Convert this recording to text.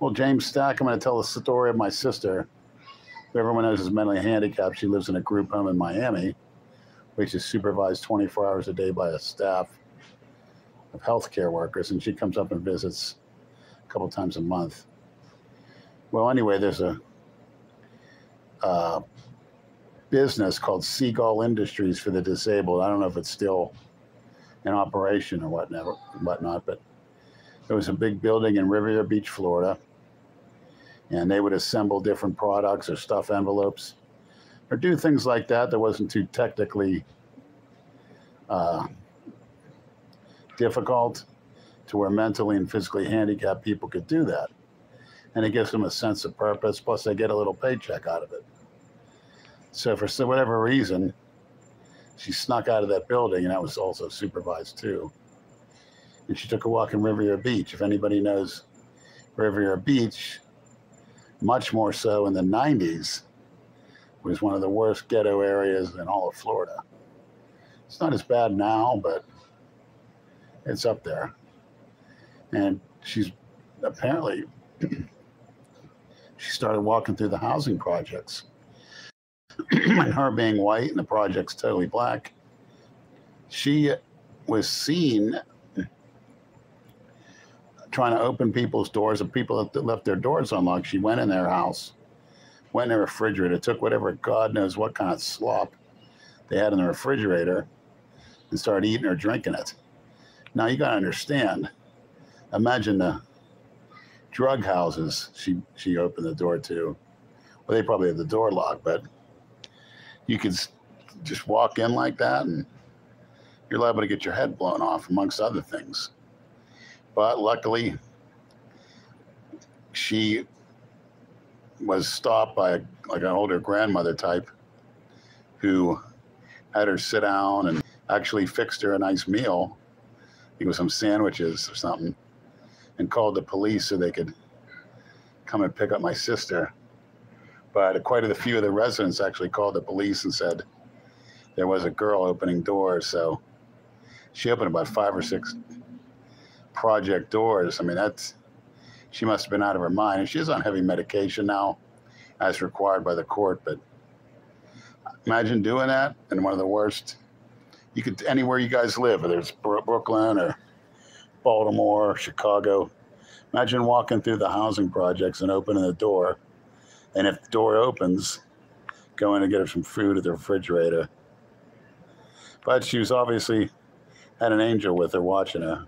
Well, James Stack, I'm going to tell the story of my sister, who everyone knows is mentally handicapped. She lives in a group home in Miami, which is supervised 24 hours a day by a staff of healthcare workers, and she comes up and visits a couple times a month. Well, anyway, there's a business called Seagull Industries for the disabled. I don't know if it's still in operation or whatnot, but there was a big building in Riviera Beach, Florida, and they would assemble different products or stuff envelopes or do things like that that wasn't too technically difficult to where mentally and physically handicapped people could do that. And it gives them a sense of purpose, plus they get a little paycheck out of it. So for whatever reason, she snuck out of that building, and that was also supervised too. And she took a walk in Riviera Beach. If anybody knows Riviera Beach, much more so in the 90s, was one of the worst ghetto areas in all of Florida. It's not as bad now, but it's up there. And she's apparently, she started walking through the housing projects. And her being white and the project's totally black, she was seen trying to open people's doors, and people that left their doors unlocked. She went in their house, went in their refrigerator, took whatever God knows what kind of slop they had in the refrigerator and started eating or drinking it. Now you got to understand, imagine the drug houses she opened the door to. Well, they probably had the door locked, but you could just walk in like that and you're liable to get your head blown off, amongst other things. But luckily, she was stopped by like an older grandmother type who had her sit down and actually fixed her a nice meal. I think it was some sandwiches or something, and called the police so they could come and pick up my sister. But quite a few of the residents actually called the police and said there was a girl opening doors. So she opened about 5 or 6 project doors. I mean, she must have been out of her mind. And she's on heavy medication now, as required by the court. But imagine doing that in one of the worst. You could, anywhere you guys live, whether it's Brooklyn or Baltimore or Chicago, imagine walking through the housing projects and opening the door. And if the door opens, go in and get her some food at the refrigerator. But she was obviously had an angel with her watching her.